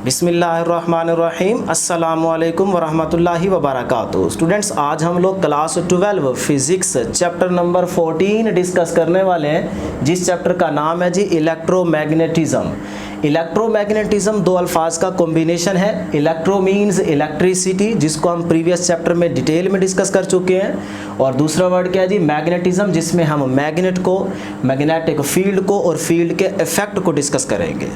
बिस्मिल्लाहिर्रहमानिर्रहीम अस्सलामुअलैकुम वरहमतुल्लाहि वबरकातुहू। स्टूडेंट्स, आज हम लोग class 12 physics chapter number 14 discuss करने वाले हैं, जिस चैप्टर का नाम है जी इलेक्ट्रोमैग्नेटिज़म। इलेक्ट्रोमैग्नेटिज़म दो अल्फाज का कॉम्बिनेशन है। इलेक्ट्रो मीन्स इलेक्ट्रिसिटी, जिसको हम प्रीवियस चैप्टर में डिटेल में डिस्कस कर चुके हैं, और दूसरा वर्ड क्या है जी मैग्नेटिज़म, जिसमें हम मैग्नेट को, मैग्नेटिक फील्ड को और फील्ड के इफेक्ट को डिस्कस करेंगे।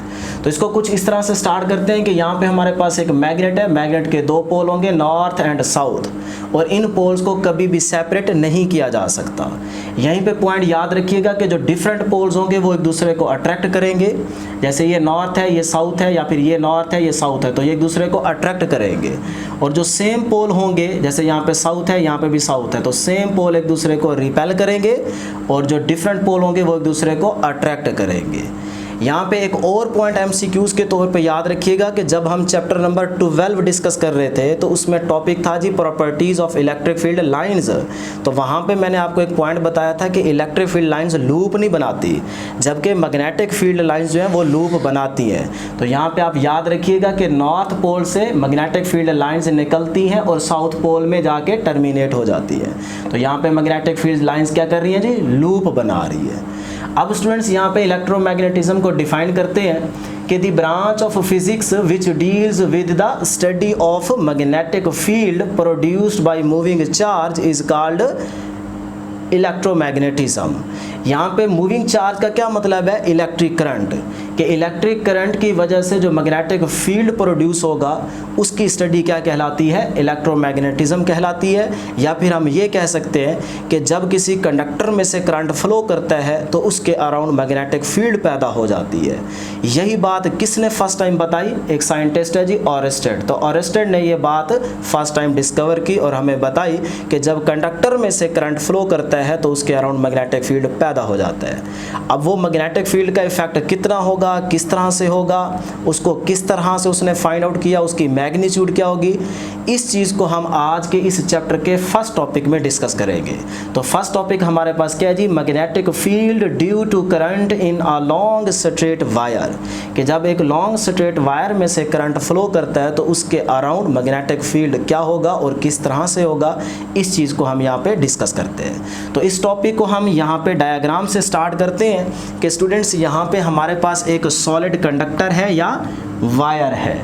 तो इसको कुछ इस तरह से स्टार्ट करते हैं कि यहाँ पे हमारे पास एक मैग्नेट है। मैग्नेट के दो पोल होंगे, नॉर्थ एंड साउथ, और इन पोल्स को कभी भी सेपरेट नहीं किया जा सकता। यहीं पे पॉइंट याद रखिएगा कि जो डिफरेंट पोल्स होंगे वो एक दूसरे को अट्रैक्ट करेंगे। जैसे ये नॉर्थ है, ये साउथ है, या फिर ये नॉर्थ है, ये साउथ है, तो ये एक दूसरे को अट्रैक्ट करेंगे। और जो सेम पोल होंगे, जैसे यहाँ पे साउथ है, यहाँ पे भी साउथ है, तो सेम पोल एक दूसरे को रिपेल करेंगे, और जो डिफरेंट पोल होंगे वो एक दूसरे को अट्रैक्ट करेंगे। यहाँ पे एक और पॉइंट एमसीक्यूज के तौर पे याद रखिएगा कि जब हम चैप्टर नंबर 12 डिस्कस कर रहे थे तो उसमें टॉपिक था जी properties of electric field lines. तो वहाँ पे मैंने आपको एक पॉइंट बताया था कि इलेक्ट्रिक फील्ड लाइंस लूप नहीं बनाती, जबकि मैग्नेटिक फील्ड लाइंस जो है वो लूप बनाती हैं। तो यहाँ पे आप याद रखिएगा कि नॉर्थ पोल से मैग्नेटिक फील्ड लाइंस निकलती हैं और साउथ पोल में जाके टर्मिनेट हो जाती है। तो यहाँ पे मैग्नेटिक फील्ड लाइंस क्या कर रही हैं जी, लूप बना रही है। अब स्टूडेंट्स यहाँ पे इलेक्ट्रोमैग्नेटिज्म को डिफाइन करते हैं कि the branch of physics which deals with the study of magnetic field produced by moving charge is called electromagnetism. यहाँ पे मूविंग चार्ज का क्या मतलब है, इलेक्ट्रिक करंट, कि इलेक्ट्रिक करंट की वजह से जो मैग्नेटिक फील्ड प्रोड्यूस होगा उसकी स्टडी क्या कहलाती है, इलेक्ट्रोमैग्नेटिज्म कहलाती है। या फिर हम ये कह सकते हैं कि जब किसी कंडक्टर में से करंट फ्लो करता है तो उसके अराउंड मैग्नेटिक फील्ड पैदा हो जाती है। यही बात किसने फर्स्ट टाइम बताई, एक साइंटिस्ट है जी ऑरेस्टेड। तो ऑरेस्टेड ने ये बात फर्स्ट टाइम डिस्कवर की और हमें बताई कि जब कंडक्टर में से करंट फ्लो करता है तो उसके अराउंड मैग्नेटिक फील्ड पैदा हो जाता है। अब वो मैग्नेटिक फील्ड का इफेक्ट कितना होगा, किस तरह से होगा, उसको किस तरह से उसने फाइंड आउट किया, उसकी मैग्नीट्यूड क्या होगी, इस चीज़ को हम आज के इस चैप्टर के फर्स्ट टॉपिक में डिस्कस करेंगे। तो फर्स्ट टॉपिक हमारे पास क्या है जी, magnetic field due to current in a long straight wire, कि जब एक लॉन्ग स्ट्रेट वायर में से करंट फ्लो करता है तो उसके अराउंड मैग्नेटिक फील्ड क्या होगा और किस तरह से होगा, इस चीज़ को हम यहाँ पे डिस्कस करते हैं। तो इस टॉपिक को हम यहाँ पे डायग्राम से स्टार्ट करते हैं कि स्टूडेंट्स यहाँ पे हमारे पास एक सॉलिड कंडक्टर है या वायर है।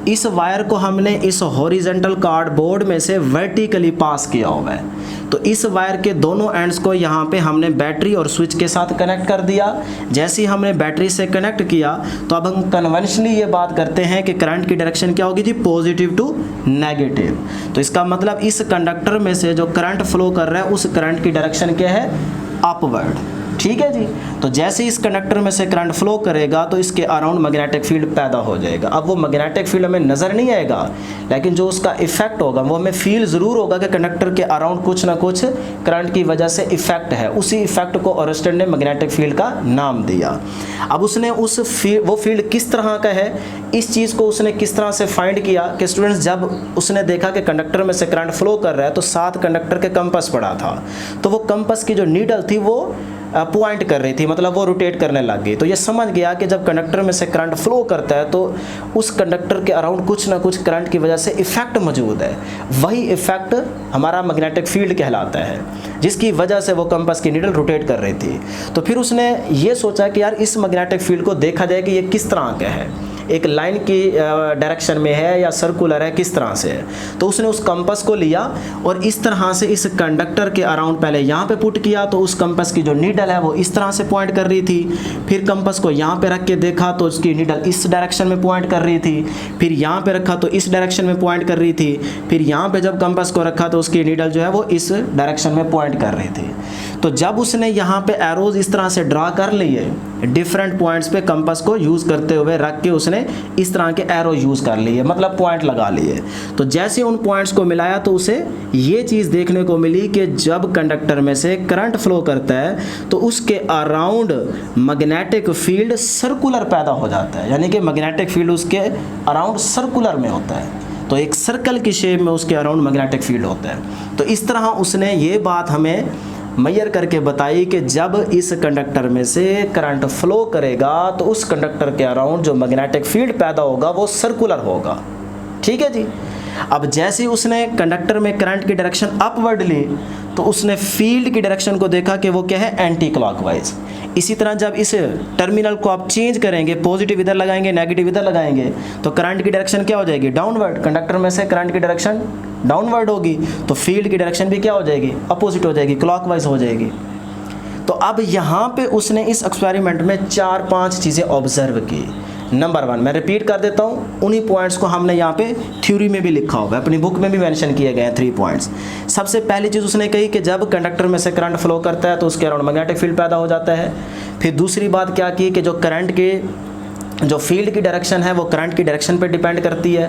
इस वायर को हमने इस हॉरिजॉन्टल कार्डबोर्ड में से वर्टिकली पास किया हुआ है। तो इस वायर के दोनों एंड्स को यहाँ पे हमने बैटरी और स्विच के साथ कनेक्ट कर दिया। जैसे ही हमने बैटरी से कनेक्ट किया तो अब हम कन्वेंशनली ये बात करते हैं कि करंट की डायरेक्शन क्या होगी जी, पॉजिटिव टू नेगेटिव। तो इसका मतलब इस कंडक्टर में से जो करंट फ्लो कर रहा है उस करंट की डायरेक्शन क्या है, अपवर्ड। ठीक है जी। तो जैसे इस कंडक्टर में से करंट फ्लो करेगा तो इसके अराउंड मैग्नेटिक फील्ड पैदा हो जाएगा। अब वो मैग्नेटिक फील्ड हमें नज़र नहीं आएगा, लेकिन जो उसका इफेक्ट होगा वो हमें फील ज़रूर होगा कि कंडक्टर के अराउंड कुछ ना कुछ करंट की वजह से इफेक्ट है। उसी इफेक्ट को ऑरेस्टेड ने मैग्नेटिक फील्ड का नाम दिया। अब उसने वो फील्ड किस तरह का है, इस चीज़ को उसने किस तरह से फाइंड किया कि स्टूडेंट्स, जब उसने देखा कि कंडक्टर में से करंट फ्लो कर रहा है तो साथ कंडक्टर के कंपास पड़ा था, तो वो कंपास की जो नीडल थी वो पॉइंट कर रही थी, मतलब वो रोटेट करने लग गई। तो ये समझ गया कि जब कंडक्टर में से करंट फ्लो करता है तो उस कंडक्टर के अराउंड कुछ ना कुछ करंट की वजह से इफेक्ट मौजूद है। वही इफेक्ट हमारा मैग्नेटिक फील्ड कहलाता है, जिसकी वजह से वो कंपास की नीडल रोटेट कर रही थी। तो फिर उसने ये सोचा कि यार इस मैग्नेटिक फील्ड को देखा जाए कि ये किस तरह का है, एक लाइन की डायरेक्शन में है या सर्कुलर है, किस तरह से है। तो उसने उस कंपास को लिया और इस तरह से इस कंडक्टर के अराउंड पहले यहाँ पे पुट किया, तो उस कंपास की जो नीडल है वो इस तरह से पॉइंट कर रही थी। फिर कंपास को यहाँ पे रख के देखा तो उसकी नीडल इस डायरेक्शन में पॉइंट कर रही थी। फिर यहाँ पे रखा तो इस डायरेक्शन में पॉइंट कर रही थी। फिर यहाँ पे जब कंपास को रखा तो उसकी नीडल जो है वो इस डायरेक्शन में पॉइंट कर रही थी। तो जब उसने यहाँ पे एरोज इस तरह से ड्रा कर लिए, डिफरेंट पॉइंट्स पे कंपास को यूज़ करते हुए रख के उसने इस तरह के एरो यूज़ कर लिए, मतलब पॉइंट लगा लिए। तो जैसे उन पॉइंट्स को मिलाया तो उसे ये चीज़ देखने को मिली कि जब कंडक्टर में से करंट फ्लो करता है तो उसके अराउंड मैग्नेटिक फील्ड सर्कुलर पैदा हो जाता है, यानी कि मैग्नेटिक फील्ड उसके अराउंड सर्कुलर में होता है। तो एक सर्कल की शेप में उसके अराउंड मैग्नेटिक फील्ड होता है। तो इस तरह उसने ये बात हमें मेजर करके बताइए कि जब इस कंडक्टर में से करंट फ्लो करेगा तो उस कंडक्टर के अराउंड जो मैग्नेटिक फील्ड पैदा होगा वो सर्कुलर होगा। ठीक है जी। अब जैसे उसने कंडक्टर में करंट की डायरेक्शन अपवर्ड ली तो उसने फील्ड की डायरेक्शन को देखा कि वो क्या है, एंटी क्लॉकवाइज। इसी तरह जब इस टर्मिनल को आप चेंज करेंगे, पॉजिटिव इधर लगाएंगे, नेगेटिव इधर लगाएंगे, तो करंट की डायरेक्शन क्या हो जाएगी, डाउनवर्ड। कंडक्टर में से करंट की डायरेक्शन डाउनवर्ड होगी तो फील्ड की डायरेक्शन भी क्या हो जाएगी, अपोजिट हो जाएगी, क्लॉकवाइज हो जाएगी। तो अब यहाँ पे उसने इस एक्सपेरिमेंट में 4-5 चीज़ें ऑब्जर्व की। नंबर 1, मैं रिपीट कर देता हूँ, उन्हीं पॉइंट्स को हमने यहाँ पे थ्योरी में भी लिखा होगा, अपनी बुक में भी मेंशन किए गए हैं 3 पॉइंट्स। सबसे पहली चीज़ उसने कही कि जब कंडक्टर में से करंट फ्लो करता है तो उसके अराउंड मैग्नेटिक फील्ड पैदा हो जाता है। फिर दूसरी बात क्या की कि जो करंट के जो फील्ड की डायरेक्शन है वो करंट की डायरेक्शन पे डिपेंड करती है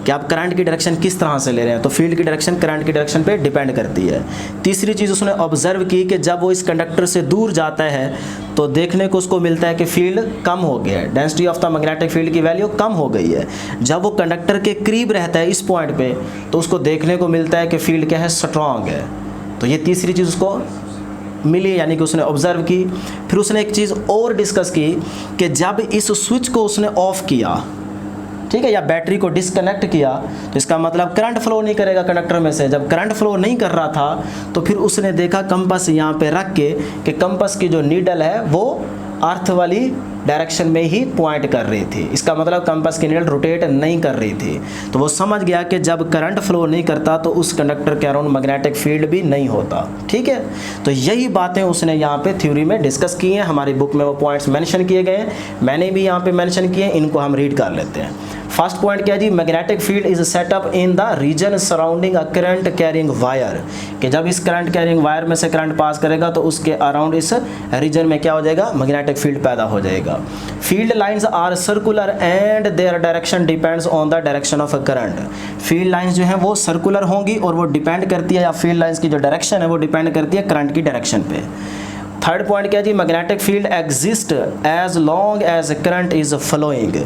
कि आप करंट की डायरेक्शन किस तरह से ले रहे हैं, तो फील्ड की डायरेक्शन करंट की डायरेक्शन पे डिपेंड करती है। तीसरी चीज़ उसने ऑब्जर्व की कि जब वो इस कंडक्टर से दूर जाता है तो देखने को उसको मिलता है कि फील्ड कम हो गया है, density of the magnetic field की वैल्यू कम हो गई है। जब वो कंडक्टर के करीब रहता है इस पॉइंट पे तो उसको देखने को मिलता है कि फील्ड क्या है, स्ट्रॉन्ग है। तो ये तीसरी चीज़ उसको मिली, यानी कि उसने ऑब्जर्व की। फिर उसने एक चीज़ और डिस्कस की कि जब इस स्विच को उसने ऑफ किया, ठीक है, या बैटरी को डिस्कनेक्ट किया, तो इसका मतलब करंट फ्लो नहीं करेगा कंडक्टर में से। जब करंट फ्लो नहीं कर रहा था तो फिर उसने देखा कंपास यहाँ पे रख के कि कंपास की जो नीडल है वो अर्थ वाली डायरेक्शन में ही पॉइंट कर रही थी। इसका मतलब कंपास की नीडल रोटेट नहीं कर रही थी। तो वो समझ गया कि जब करंट फ्लो नहीं करता तो उस कंडक्टर के अराउंड मैग्नेटिक फील्ड भी नहीं होता। ठीक है, तो यही बातें उसने यहाँ पे थ्योरी में डिस्कस की हैं। हमारी बुक में वो पॉइंट्स मेंशन किए गए हैं, मैंने भी यहाँ पे मेंशन किए हैं, इनको हम रीड कर लेते हैं। फर्स्ट पॉइंट क्या जी, magnetic field is set up in the region surrounding a current carrying wire, कि जब इस करंट कैरिंग वायर में से करंट पास करेगा तो उसके अराउंड इस रीजन में क्या हो जाएगा, मैग्नेटिक फील्ड पैदा हो जाएगा। Field lines are circular and their direction depends on the direction of a current. Field lines जो है वो सर्कुलर होंगी और वो डिपेंड करती है, या फील्ड लाइंस की जो डायरेक्शन है वो डिपेंड करती है करंट की डायरेक्शन पे। थर्ड पॉइंट क्या जी, magnetic field exist as long as current is flowing.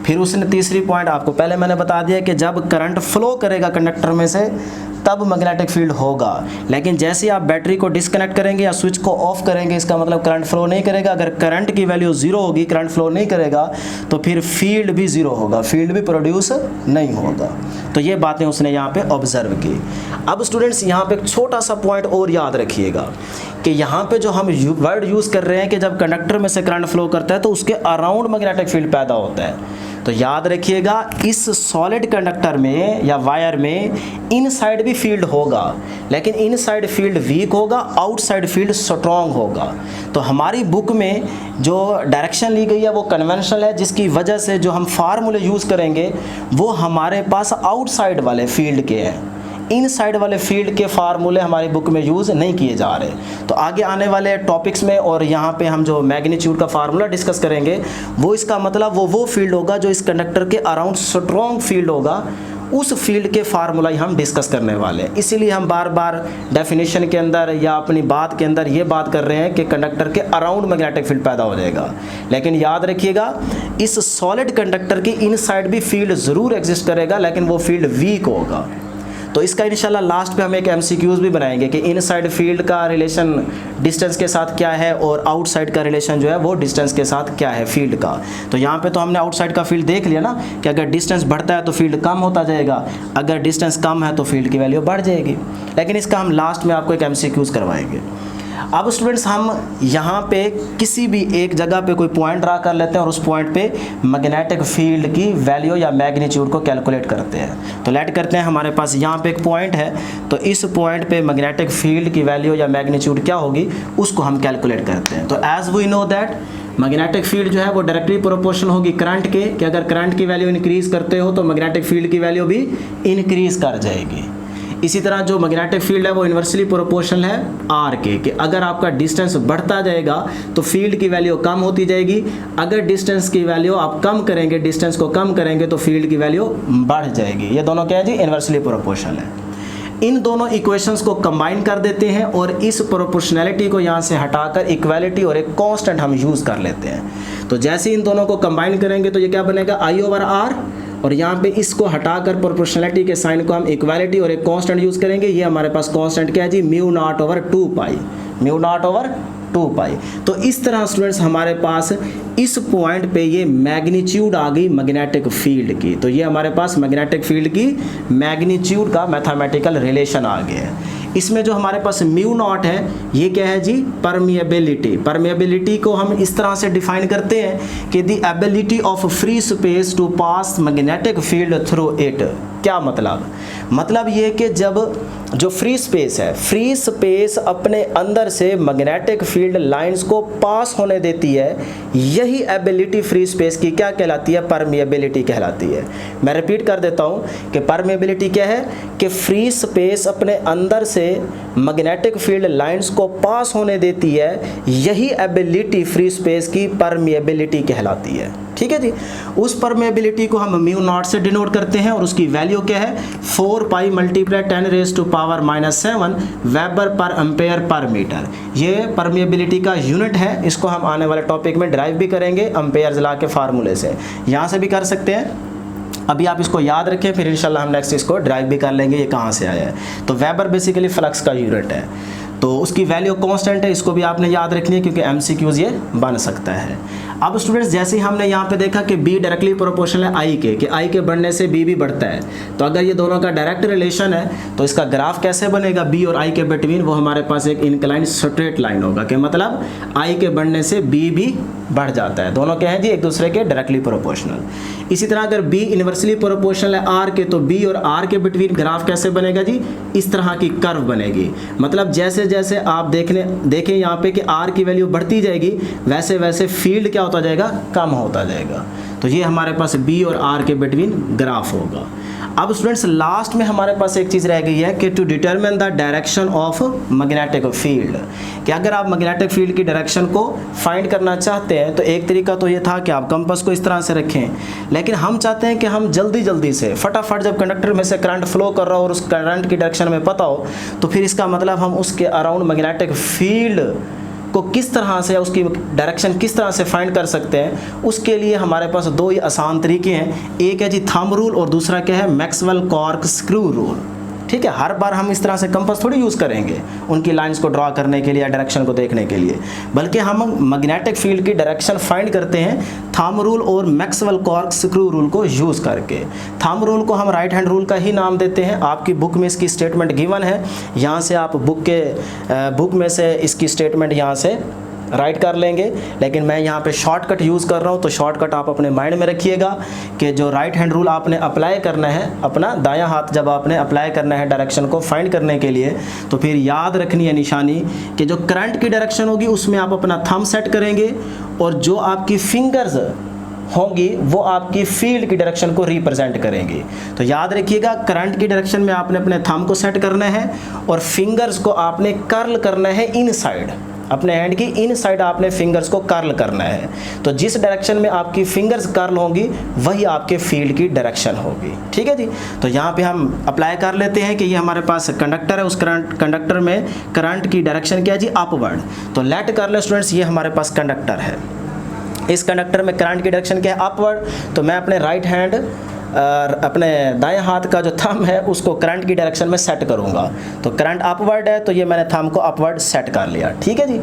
फिर उसने तीसरी पॉइंट आपको पहले मैंने बता दिया कि जब करंट फ्लो करेगा कंडक्टर में से तब मैग्नेटिक फील्ड होगा, लेकिन जैसे आप बैटरी को डिस्कनेक्ट करेंगे या स्विच को ऑफ करेंगे इसका मतलब करंट फ्लो नहीं करेगा। अगर करंट की वैल्यू 0 होगी, करंट फ्लो नहीं करेगा, तो फिर फील्ड भी 0 होगा, फील्ड भी प्रोड्यूस नहीं होगा। तो ये बातें उसने यहाँ पे ऑब्जर्व की। अब स्टूडेंट्स यहाँ पे एक छोटा सा पॉइंट और याद रखिएगा कि यहाँ पे जो हम वर्ड यूज़ कर रहे हैं कि जब कंडक्टर में से करंट फ्लो करता है तो उसके अराउंड मैग्नेटिक फील्ड पैदा होता है। तो याद रखिएगा इस सॉलिड कंडक्टर में या वायर में इनसाइड भी फील्ड होगा, लेकिन इनसाइड फील्ड वीक होगा, आउटसाइड फील्ड स्ट्रॉन्ग होगा। तो हमारी बुक में जो डायरेक्शन ली गई है वो कन्वेंशनल है, जिसकी वजह से जो हम फार्मूले यूज़ करेंगे वो हमारे पास आउटसाइड वाले फील्ड के हैं। इनसाइड वाले फील्ड के फार्मूले हमारी बुक में यूज़ नहीं किए जा रहे। तो आगे आने वाले टॉपिक्स में और यहाँ पे हम जो मैग्नीट्यूड का फार्मूला डिस्कस करेंगे वो इसका मतलब वो फील्ड होगा जो इस कंडक्टर के अराउंड स्ट्रॉन्ग फील्ड होगा, उस फील्ड के फार्मूला ही हम डिस्कस करने वाले हैं। इसीलिए हम बार बार डेफिनेशन के अंदर या अपनी बात के अंदर ये बात कर रहे हैं कि कंडक्टर के अराउंड मैग्नेटिक फील्ड पैदा हो जाएगा, लेकिन याद रखिएगा इस सॉलिड कंडक्टर के इनसाइड भी फील्ड ज़रूर एग्जिस्ट करेगा, लेकिन वो फील्ड वीक होगा। तो इसका इंशाल्लाह लास्ट पे हम एक MCQs भी बनाएंगे कि इनसाइड फील्ड का रिलेशन डिस्टेंस के साथ क्या है और आउटसाइड का रिलेशन जो है वो डिस्टेंस के साथ क्या है फील्ड का। तो यहाँ पे तो हमने आउटसाइड का फील्ड देख लिया ना कि अगर डिस्टेंस बढ़ता है तो फील्ड कम होता जाएगा, अगर डिस्टेंस कम है तो फील्ड की वैल्यू बढ़ जाएगी, लेकिन इसका हम लास्ट में आपको एक MCQs करवाएंगे। अब स्टूडेंट्स हम यहाँ पे किसी भी एक जगह पे कोई पॉइंट ड्रा कर लेते हैं और उस पॉइंट पे मैग्नेटिक फील्ड की वैल्यू या मैग्नीट्यूड को कैलकुलेट करते हैं। तो लेट करते हैं हमारे पास यहाँ पे एक पॉइंट है, तो इस पॉइंट पे मैग्नेटिक फील्ड की वैल्यू या मैग्नीट्यूड क्या होगी उसको हम कैलकुलेट करते हैं। तो as we know that magnetic field जो है वो डायरेक्टली प्रोपोर्शनल होगी करंट के, कि अगर करंट की वैल्यू इंक्रीज़ करते हो तो मैग्नेटिक फील्ड की वैल्यू भी इंक्रीज़ कर जाएगी। इसी तरह जो मैग्नेटिक फील्ड है वो इन्वर्सली प्रोपोर्शनल है आर के, कि अगर आपका डिस्टेंस बढ़ता जाएगा तो फील्ड की वैल्यू कम होती जाएगी, अगर डिस्टेंस की वैल्यू आप कम करेंगे, डिस्टेंस को कम करेंगे तो फील्ड की वैल्यू बढ़ जाएगी। ये दोनों क्या है जी, इन्वर्सली प्रोपोर्शनल है। इन दोनों इक्वेशंस को कंबाइन कर देते हैं और इस प्रोपोर्शनैलिटी को यहाँ से हटाकर इक्वालिटी और एक कांस्टेंट हम यूज़ कर लेते हैं। तो जैसे इन दोनों को कंबाइन करेंगे तो ये क्या बनेगा, I/R, और यहाँ पे इसको हटाकर प्रोपोर्शनैलिटी के साइन को हम इक्वालिटी और एक कांस्टेंट यूज़ करेंगे। ये हमारे पास कांस्टेंट क्या है जी, μ0/2π। म्यू नॉट ओवर 2 पाई। तो इस तरह स्टूडेंट्स हमारे पास इस पॉइंट पे ये मैग्नीट्यूड आ गई मैग्नेटिक फील्ड की। तो ये हमारे पास मैग्नेटिक फील्ड की मैग्नीट्यूड का मैथमेटिकल रिलेशन आ गया है। इसमें जो हमारे पास म्यू नॉट है ये क्या है जी, परमिएबिलिटी। परमिएबिलिटी को हम इस तरह से डिफाइन करते हैं कि the ability of free space to pass magnetic field through it. क्या मतलब ये कि जब जो फ्री स्पेस है, फ्री स्पेस अपने अंदर से मैग्नेटिक फील्ड लाइंस को पास होने देती है, यही एबिलिटी फ्री स्पेस की क्या कहलाती है, परमिएबिलिटी कहलाती है। मैं रिपीट कर देता हूँ कि परमिएबिलिटी क्या है कि फ्री स्पेस अपने अंदर से मैग्नेटिक फील्ड लाइंस को पास होने देती है, यही एबिलिटी फ्री स्पेस की परमिएबिलिटी कहलाती है। ठीक है जी। उस परमेबिलिटी को हम म्यू नॉट से डिनोट करते हैं और उसकी वैल्यू क्या है, 4 pi multiply 10 raise to power -7 weber per ampere per metre. ये परमेबिलिटी का यूनिट है। इसको हम आने वाले टॉपिक में ड्राइव भी करेंगे एम्पेयर्स लॉ के फार्मूले से, यहाँ से भी कर सकते हैं। अभी आप इसको याद रखें, फिर इंशाल्लाह हम नेक्स्ट इसको ड्राइव भी कर लेंगे ये कहाँ से आया है। तो वेबर बेसिकली फ्लक्स का यूनिट है, तो उसकी वैल्यू कांस्टेंट है, इसको भी आपने याद रखनी है क्योंकि एमसीक्यूज ये बन सकता है। अब स्टूडेंट्स जैसे ही हमने यहाँ पे देखा कि B डायरेक्टली प्रोपोर्शनल है I के, कि I के बढ़ने से B भी बढ़ता है, तो अगर ये दोनों का डायरेक्ट रिलेशन है तो इसका ग्राफ कैसे बनेगा B और I के बिटवीन, वो हमारे पास एक इंक्लाइन स्ट्रेट लाइन होगा, कि मतलब I के बढ़ने से B भी बढ़ जाता है। दोनों क्या है जी, एक दूसरे के डायरेक्टली प्रोपोर्शनल। इसी तरह अगर B इन्वर्सली प्रोपोर्शनल है R के, तो B और R के बिटवीन ग्राफ कैसे बनेगा जी, इस तरह की कर्व बनेगी। मतलब जैसे जैसे आप देखें यहाँ पे कि R की वैल्यू बढ़ती जाएगी, वैसे वैसे फील्ड क्या होता जाएगा, कम होता जाएगा। तो ये हमारे पास B और R के बिटवीन ग्राफ होगा। अब स्टूडेंट्स लास्ट में हमारे पास एक चीज़ रह गई है कि to determine the direction of magnetic field, कि अगर आप मैग्नेटिक फील्ड की डायरेक्शन को फाइंड करना चाहते हैं तो एक तरीका तो ये था कि आप कंपास को इस तरह से रखें, लेकिन हम चाहते हैं कि हम जल्दी से फटाफट जब कंडक्टर में से करंट फ्लो कर रहा हो और उस करंट की डायरेक्शन में पता हो, तो फिर इसका मतलब हम उसके अराउंड मैग्नेटिक फील्ड को किस तरह से, उसकी डायरेक्शन किस तरह से फाइंड कर सकते हैं। उसके लिए हमारे पास दो ही आसान तरीके हैं, एक है जी थंब रूल और दूसरा क्या है, मैक्सवेल कॉर्क स्क्रू रूल। ठीक है, हर बार हम इस तरह से कंपास थोड़ी यूज़ करेंगे उनकी लाइंस को ड्रॉ करने के लिए या डायरेक्शन को देखने के लिए, बल्कि हम मैग्नेटिक फील्ड की डायरेक्शन फाइंड करते हैं थंब रूल और मैक्सवेल कॉर्क स्क्रू रूल को यूज़ करके। थंब रूल को हम राइट हैंड रूल का ही नाम देते हैं। आपकी बुक में इसकी स्टेटमेंट गिवन है, यहाँ से आप बुक में से इसकी स्टेटमेंट यहाँ से राइट कर लेंगे, लेकिन मैं यहाँ पे शॉर्टकट यूज़ कर रहा हूँ, तो शॉर्टकट आप अपने माइंड में रखिएगा कि जो राइट हैंड रूल आपने अप्लाई करना है, अपना दायां हाथ जब आपने अप्लाई करना है डायरेक्शन को फाइंड करने के लिए, तो फिर याद रखनी है निशानी कि जो करंट की डायरेक्शन होगी उसमें आप अपना थंब सेट करेंगे और जो आपकी फिंगर्स होंगी वो आपकी फील्ड की डायरेक्शन को रिप्रेजेंट करेंगी। तो याद रखिएगा, करंट की डायरेक्शन में आपने अपने थंब को सेट करना है और फिंगर्स को आपने कर्ल करना है इनसाइड, अपने हैंड की इन साइड आपने फिंगर्स को कर्ल करना है। तो जिस डायरेक्शन में आपकी फिंगर्स कर्ल होंगी वही आपके फील्ड की डायरेक्शन होगी। ठीक है जी। तो यहाँ पे हम अप्लाई कर लेते हैं कि ये हमारे पास कंडक्टर है, उस कंडक्टर में करंट की डायरेक्शन क्या है जी, अपवर्ड। तो लेट कर ले स्टूडेंट्स, ये हमारे पास कंडक्टर है, इस कंडक्टर में करंट की डायरेक्शन क्या है, अपवर्ड। तो मैं अपने राइट हैंड अपने दाएं हाथ का जो थंब है उसको करंट की डायरेक्शन में सेट करूंगा। तो करंट अपवर्ड है, तो ये मैंने थंब को अपवर्ड सेट कर लिया। ठीक है जी।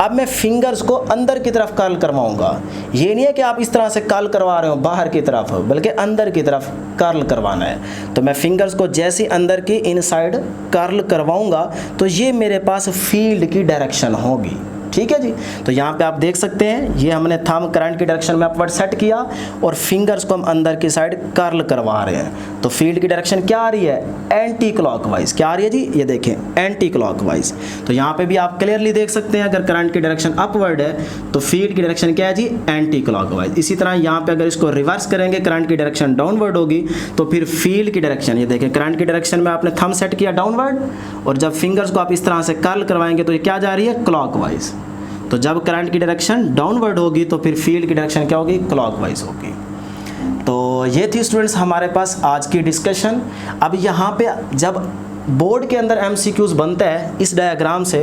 अब मैं फिंगर्स को अंदर की तरफ कर्ल करवाऊंगा। ये नहीं है कि आप इस तरह से कर्ल करवा रहे हो बाहर की तरफ, बल्कि अंदर की तरफ कर्ल करवाना है। तो मैं फिंगर्स को जैसे अंदर की इनसाइड कर्ल करवाऊंगा तो ये मेरे पास फील्ड की डायरेक्शन होगी। ठीक है जी। तो यहाँ पे आप देख सकते हैं, ये हमने थंब करंट की डायरेक्शन में अपवर्ड सेट किया और फिंगर्स को हम अंदर की साइड कर्ल करवा रहे हैं। तो फील्ड की डायरेक्शन क्या आ रही है, एंटी क्लॉकवाइज। क्या आ रही है जी, ये देखें एंटी क्लॉकवाइज। तो यहाँ पे भी आप क्लियरली देख सकते हैं, अगर करंट की डायरेक्शन अपवर्ड है तो फील्ड की डायरेक्शन क्या है जी, एंटी क्लॉकवाइज। इसी तरह यहाँ पे अगर इसको रिवर्स करेंगे, करंट की डायरेक्शन डाउनवर्ड होगी, तो फिर फील्ड की डायरेक्शन, ये देखें करंट की डायरेक्शन में आपने थंब सेट किया डाउनवर्ड, और जब फिंगर्स को आप इस तरह से कर्ल करवाएंगे तो ये क्या जा रही है, क्लॉकवाइज। तो जब करंट की डायरेक्शन डाउनवर्ड होगी तो फिर फील्ड की डायरेक्शन क्या होगी, क्लॉकवाइज होगी। तो ये थी स्टूडेंट्स हमारे पास आज की डिस्कशन। अब यहाँ पे जब बोर्ड के अंदर एमसीक्यूज बनता है इस डायग्राम से,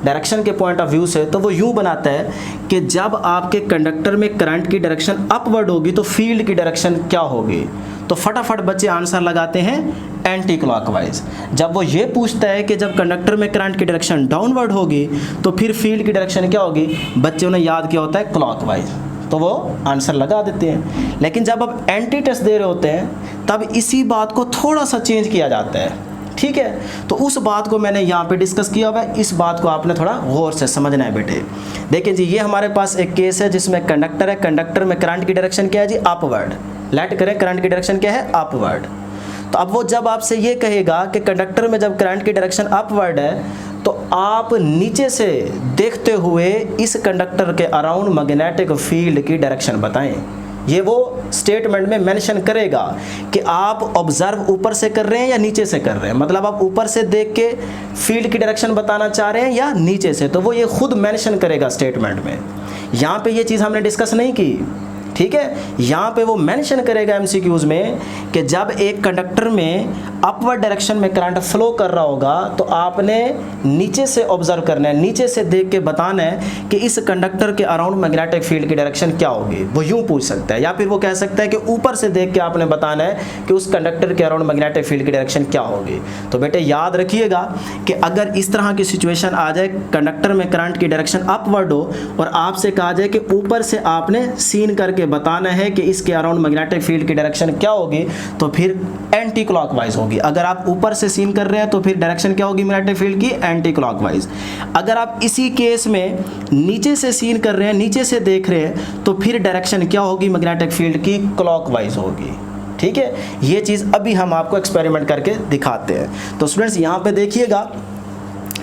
डायरेक्शन के पॉइंट ऑफ व्यू से, तो वो यूँ बनाता है कि जब आपके कंडक्टर में करंट की डायरेक्शन अपवर्ड होगी तो फील्ड की डायरेक्शन क्या होगी। तो फटाफट बच्चे आंसर लगाते हैं एंटी क्लॉकवाइज। जब वो ये पूछता है कि जब कंडक्टर में करंट की डायरेक्शन डाउनवर्ड होगी तो फिर फील्ड की डायरेक्शन क्या होगी, बच्चों ने याद किया होता है क्लॉकवाइज, तो वो आंसर लगा देते हैं। लेकिन जब आप एंटी टेस्ट दे रहे होते हैं तब इसी बात को थोड़ा सा चेंज किया जाता है, ठीक है। तो उस बात को मैंने यहाँ पे डिस्कस किया हुआ है, इस बात को आपने थोड़ा गौर से समझना है बेटे। देखिए जी, ये हमारे पास एक केस है जिसमें कंडक्टर है, कंडक्टर में करंट की डायरेक्शन क्या है जी, अपवर्ड। लेट करें करंट की डायरेक्शन क्या है, अपवर्ड। तो अब वो जब आपसे ये कहेगा कि कंडक्टर में जब करंट की डायरेक्शन अपवर्ड है तो आप नीचे से देखते हुए इस कंडक्टर के अराउंड मैग्नेटिक फील्ड की डायरेक्शन बताएं। ये वो स्टेटमेंट में मेंशन करेगा कि आप ऑब्जर्व ऊपर से कर रहे हैं या नीचे से कर रहे हैं, मतलब आप ऊपर से देख के फील्ड की डायरेक्शन बताना चाह रहे हैं या नीचे से, तो वो ये खुद मेंशन करेगा स्टेटमेंट में। यहाँ पे ये चीज़ हमने डिस्कस नहीं की, ठीक है। यहाँ पे वो मेंशन करेगा एमसीक्यूज में कि जब एक कंडक्टर में अपवर्ड डायरेक्शन में करंट फ्लो कर रहा होगा तो आपने नीचे से ऑब्जर्व करना है, नीचे से देख के बताना है कि इस कंडक्टर के अराउंड मैग्नेटिक फील्ड की डायरेक्शन क्या होगी। वो यूं पूछ सकता है, या फिर वो कह सकता है कि ऊपर से देख के आपने बताना है कि उस कंडक्टर के अराउंड मैग्नेटिक फील्ड की डायरेक्शन क्या होगी। तो बेटे याद रखिएगा कि अगर इस तरह की सिचुएशन आ जाए, कंडक्टर में करंट की डायरेक्शन अपवर्ड हो और आपसे कहा जाए कि ऊपर से आपने सीन करके बताना है कि इसके अराउंड मैग्नेटिक फील्ड की डायरेक्शन क्या होगी, तो फिर एंटी क्लॉकवाइज होगी। अगर आप ऊपर से सीन कर रहे हैं तो फिर डायरेक्शन क्या होगी मैग्नेटिक फील्ड की, एंटी क्लॉकवाइज। अगर आप इसी केस में नीचे से सीन कर रहे हैं, नीचे से देख रहे हैं, तो फिर डायरेक्शन क्या होगी मैग्नेटिक फील्ड की, क्लॉकवाइज होगी, ठीक है। ये चीज़ अभी हम आपको एक्सपेरिमेंट करके दिखाते हैं। तो स्टूडेंट्स यहाँ पे देखिएगा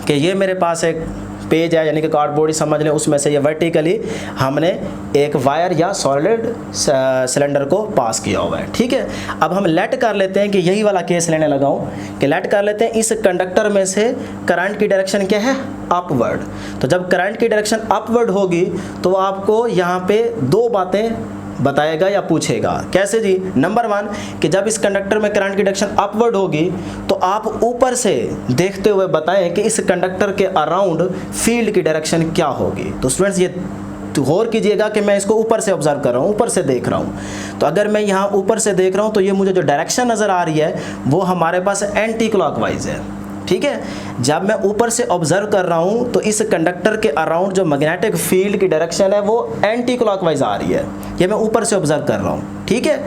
कि ये मेरे पास एक पेज है, यानी कि कार्डबोर्ड ही समझ लें, उसमें से ये वर्टिकली हमने एक वायर या सॉलिड सिलेंडर को पास किया हुआ है, ठीक है। अब हम लेट कर लेते हैं कि यही वाला केस लेने लगा हूँ कि लेट कर लेते हैं इस कंडक्टर में से करंट की डायरेक्शन क्या है, अपवर्ड। तो जब करंट की डायरेक्शन अपवर्ड होगी तो आपको यहाँ पे दो बातें बताएगा या पूछेगा। कैसे जी, नंबर 1 कि जब इस कंडक्टर में करंट की डायरेक्शन अपवर्ड होगी तो आप ऊपर से देखते हुए बताएं कि इस कंडक्टर के अराउंड फील्ड की डायरेक्शन क्या होगी। तो स्टूडेंट्स ये गौर कीजिएगा कि मैं इसको ऊपर से ऑब्जर्व कर रहा हूँ, ऊपर से देख रहा हूँ। तो अगर मैं यहाँ ऊपर से देख रहा हूँ तो ये मुझे जो डायरेक्शन नज़र आ रही है वो हमारे पास एंटी क्लॉकवाइज है, ठीक है। जब मैं ऊपर से ऑब्जर्व कर रहा हूँ तो इस कंडक्टर के अराउंड जो मैग्नेटिक फील्ड की डायरेक्शन है वो एंटी क्लॉकवाइज आ रही है, ये मैं ऊपर से ऑब्जर्व कर रहा हूँ, ठीक है।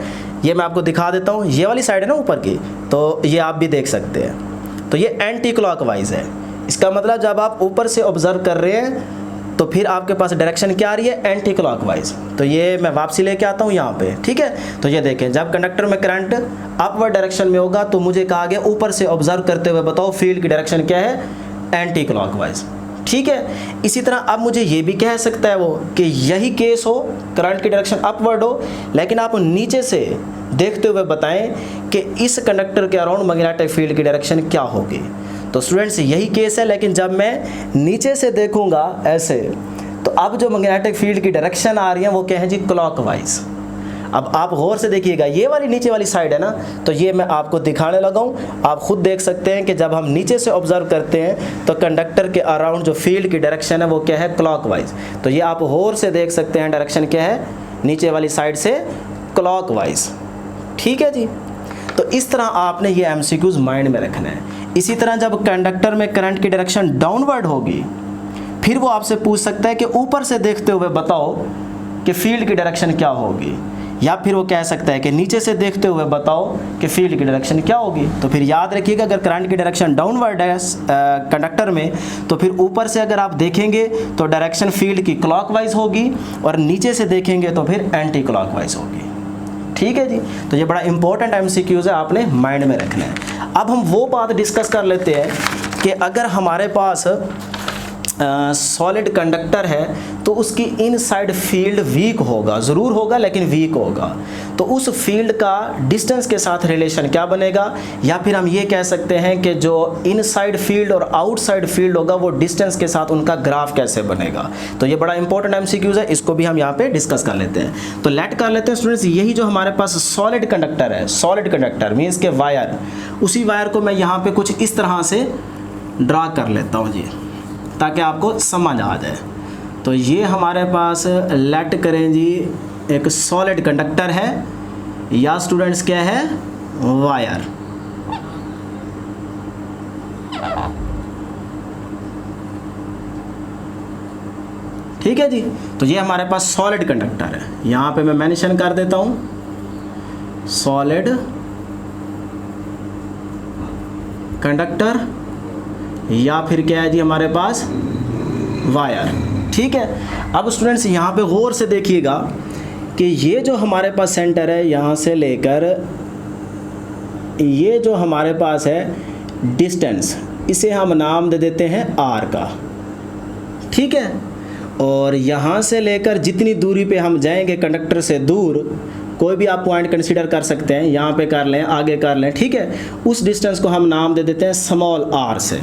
ये मैं आपको दिखा देता हूँ, ये वाली साइड है ना ऊपर की, तो ये आप भी देख सकते हैं। तो ये एंटी क्लॉकवाइज है, इसका मतलब जब आप ऊपर से ऑब्जर्व कर रहे हैं तो फिर आपके पास डायरेक्शन क्या आ रही है, एंटी क्लॉकवाइज। तो ये मैं वापसी लेके आता हूँ यहाँ पे, ठीक है। तो ये देखें, जब कंडक्टर में करंट अपवर्ड डायरेक्शन में होगा तो मुझे कहा गया ऊपर से ऑब्जर्व करते हुए बताओ फील्ड की डायरेक्शन क्या है, एंटी क्लॉकवाइज, ठीक है। इसी तरह अब मुझे ये भी कह सकता है वो कि यही केस हो, करंट की डायरेक्शन अपवर्ड हो, लेकिन आप नीचे से देखते हुए बताएं कि इस कंडक्टर के अराउंड मैग्नेटिक फील्ड की डायरेक्शन क्या होगी। तो स्टूडेंट्स यही केस है, लेकिन जब मैं नीचे से देखूंगा ऐसे, तो अब जो मैग्नेटिक फील्ड की डायरेक्शन आ रही है वो क्या है जी, क्लॉकवाइज। अब आप गौर से देखिएगा, ये वाली नीचे वाली साइड है ना, तो ये मैं आपको दिखाने लगा हूँ, आप खुद देख सकते हैं कि जब हम नीचे से ऑब्जर्व करते हैं तो कंडक्टर के अराउंड जो फील्ड की डायरेक्शन है वो क्या है, क्लॉकवाइज। तो ये आप गौर से देख सकते हैं डायरेक्शन क्या है, नीचे वाली साइड से क्लॉकवाइज, ठीक है जी। तो इस तरह आपने ये एमसीक्यूज माइंड में रखना है। इसी तरह जब कंडक्टर में करंट की डायरेक्शन डाउनवर्ड होगी फिर वो आपसे पूछ सकता है कि ऊपर से देखते हुए बताओ कि फील्ड की डायरेक्शन क्या होगी, या फिर वो कह सकता है कि नीचे से देखते हुए बताओ कि फील्ड की डायरेक्शन क्या होगी। तो फिर याद रखिएगा, अगर करंट की डायरेक्शन डाउनवर्ड है कंडक्टर में तो फिर ऊपर से अगर आप देखेंगे तो डायरेक्शन फील्ड की क्लॉकवाइज होगी और नीचे से देखेंगे तो फिर एंटी क्लॉकवाइज होगी, ठीक है जी। तो ये बड़ा इंपॉर्टेंट एमसीक्यूज है, आपने माइंड में रखना है। अब हम वो बात डिस्कस कर लेते हैं कि अगर हमारे पास सॉलिड कंडक्टर है तो उसकी इनसाइड फील्ड वीक होगा, ज़रूर होगा लेकिन वीक होगा, तो उस फील्ड का डिस्टेंस के साथ रिलेशन क्या बनेगा, या फिर हम ये कह सकते हैं कि जो इनसाइड फील्ड और आउटसाइड फील्ड होगा वो डिस्टेंस के साथ उनका ग्राफ कैसे बनेगा। तो ये बड़ा इंपॉर्टेंट एमसीक्यूज है, इसको भी हम यहाँ पे डिस्कस कर लेते हैं। तो लेट कर लेते हैं स्टूडेंट्स, यही जो हमारे पास सॉलिड कंडक्टर है, सॉलिड कंडक्टर मीन्स के वायर, उसी वायर को मैं यहाँ पे कुछ इस तरह से ड्रा कर लेता हूँ जी, ताकि आपको समझ आ जाए। तो ये हमारे पास लेट करें जी एक सॉलिड कंडक्टर है, या स्टूडेंट्स क्या है, वायर। ठीक है जी। तो ये हमारे पास सॉलिड कंडक्टर है, यहाँ पे मैं मेंशन कर देता हूँ सॉलिड कंडक्टर, या फिर क्या है जी हमारे पास वायर। ठीक है, अब स्टूडेंट्स यहाँ पे गौर से देखिएगा कि ये जो हमारे पास सेंटर है, यहाँ से लेकर ये जो हमारे पास है डिस्टेंस, इसे हम नाम दे देते हैं आर का। ठीक है, और यहाँ से लेकर जितनी दूरी पे हम जाएंगे कंडक्टर से दूर, कोई भी आप पॉइंट कंसीडर कर सकते हैं, यहाँ पे कर लें, आगे कर लें। ठीक है, उस डिस्टेंस को हम नाम दे देते हैं स्मॉल आर से।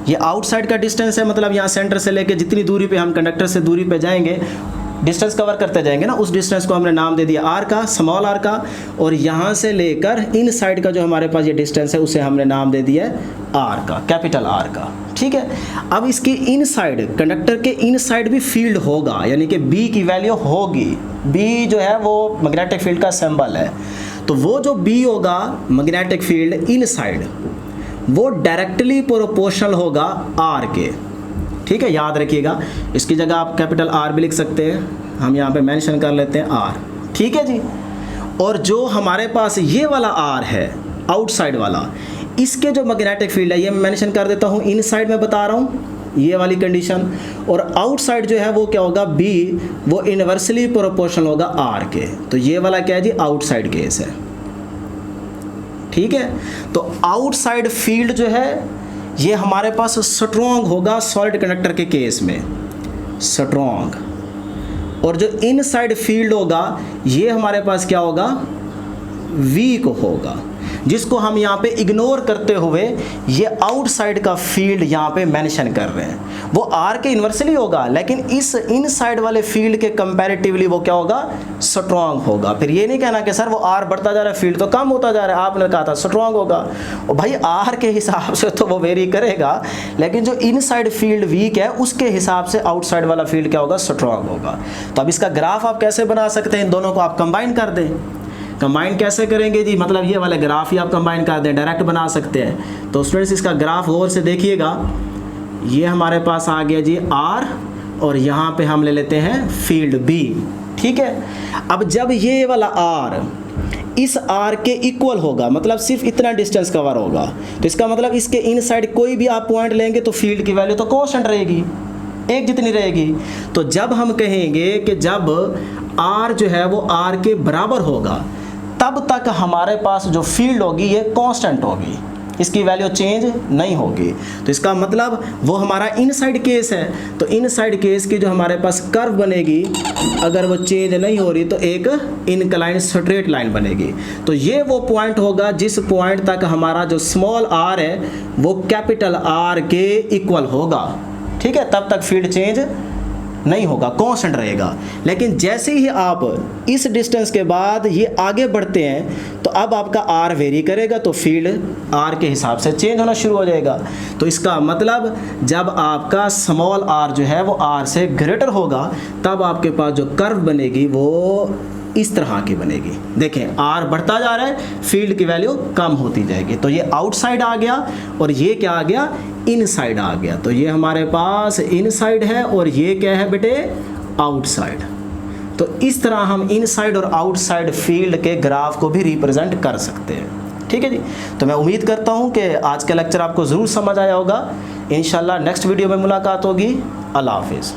ये आउटसाइड का डिस्टेंस है, मतलब यहाँ सेंटर से लेके जितनी दूरी पे हम कंडक्टर से दूरी पे जाएंगे, डिस्टेंस कवर करते जाएंगे ना, उस डिस्टेंस को हमने नाम दे दिया आर का, स्मॉल आर का। और यहाँ से लेकर इन साइड का जो हमारे पास ये डिस्टेंस है, उसे हमने नाम दे दिया आर का, कैपिटल आर का। ठीक है, अब इसकी इन साइड, कंडक्टर के इन साइड भी फील्ड होगा, यानी कि बी की वैल्यू होगी। बी जो है वो मैग्नेटिक फील्ड का सिंबल है, तो वो जो बी होगा मैग्नेटिक फील्ड इन साइड, वो डायरेक्टली प्रोपोर्शनल होगा आर के। ठीक है, याद रखिएगा, इसकी जगह आप कैपिटल आर भी लिख सकते हैं, हम यहाँ पे मेंशन कर लेते हैं आर। ठीक है जी, और जो हमारे पास ये वाला आर है आउटसाइड वाला, इसके जो मैग्नेटिक फील्ड है, ये मैं मेंशन कर देता हूँ इन साइड में बता रहा हूँ, ये वाली कंडीशन। और आउटसाइड जो है वो क्या होगा, बी, वो इनवर्सली प्रोपोर्शनल होगा आर के। तो ये वाला क्या है जी, आउटसाइड केस है। ठीक है, तो आउटसाइड फील्ड जो है ये हमारे पास स्ट्रॉन्ग होगा सॉलिड कंडक्टर के केस में, स्ट्रॉन्ग। और जो इनसाइड फील्ड होगा ये हमारे पास क्या होगा, वीक होगा, जिसको हम यहाँ पे इग्नोर करते हुए ये आउटसाइड का फील्ड यहाँ पे मेंशन कर रहे हैं। वो आर के इन्वर्सली होगा, लेकिन इस इनसाइड वाले फील्ड के कंपैरेटिवली वो क्या होगा, स्ट्रॉन्ग होगा। फिर ये नहीं कहना कि सर वो आर बढ़ता जा रहा है, फील्ड तो कम होता जा रहा है, आपने कहा था स्ट्रॉन्ग होगा। और भाई आर के हिसाब से तो वो वेरी करेगा, लेकिन जो इनसाइड फील्ड वीक है उसके हिसाब से आउटसाइड वाला फील्ड क्या होगा, स्ट्रॉन्ग होगा। तो अब इसका ग्राफ आप कैसे बना सकते हैं, इन दोनों को आप कंबाइन कर दें। कंबाइन कैसे करेंगे जी, मतलब ये वाले ग्राफ ही आप कंबाइन कर दें, डायरेक्ट बना सकते हैं। तो स्टूडेंट्स इसका ग्राफ गौर से देखिएगा, ये हमारे पास आ गया जी आर, और यहाँ पे हम ले लेते हैं फील्ड बी। ठीक है, अब जब ये वाला आर इस आर के इक्वल होगा, मतलब सिर्फ इतना डिस्टेंस कवर होगा, तो इसका मतलब इसके इनसाइड कोई भी आप पॉइंट लेंगे तो फील्ड की वैल्यू तो कांस्टेंट रहेगी, एक जितनी रहेगी। तो जब हम कहेंगे कि जब आर जो है वो आर के बराबर होगा, तब तक हमारे पास जो फील्ड होगी ये कांस्टेंट होगी, इसकी वैल्यू चेंज नहीं होगी। तो इसका मतलब वो हमारा इनसाइड केस है, तो इनसाइड केस की जो हमारे पास कर्व बनेगी, अगर वो चेंज नहीं हो रही तो एक इनक्लाइन स्ट्रेट लाइन बनेगी। तो ये वो पॉइंट होगा जिस पॉइंट तक हमारा जो स्मॉल आर है वो कैपिटल आर के इक्वल होगा। ठीक है, तब तक फील्ड चेंज नहीं होगा, कांस्टेंट रहेगा। लेकिन जैसे ही आप इस डिस्टेंस के बाद ये आगे बढ़ते हैं, तो अब आपका आर वेरी करेगा, तो फील्ड आर के हिसाब से चेंज होना शुरू हो जाएगा। तो इसका मतलब जब आपका स्मॉल आर जो है वो आर से ग्रेटर होगा, तब आपके पास जो कर्व बनेगी वो इस तरह की बनेगी। देखें, आर बढ़ता जा रहा है, फील्ड की वैल्यू कम होती जाएगी। तो ये आउटसाइड आ गया, और ये क्या आ गया, इनसाइड आ गया। तो ये हमारे पास इनसाइड है, और ये क्या है बेटे, आउटसाइड। तो इस तरह हम इनसाइड और आउटसाइड फील्ड के ग्राफ को भी रिप्रेजेंट कर सकते हैं। ठीक है जी, तो मैं उम्मीद करता हूँ कि आज का लेक्चर आपको ज़रूर समझ आया होगा। इंशाल्लाह नेक्स्ट वीडियो में मुलाकात होगी। अल्लाह हाफिज़।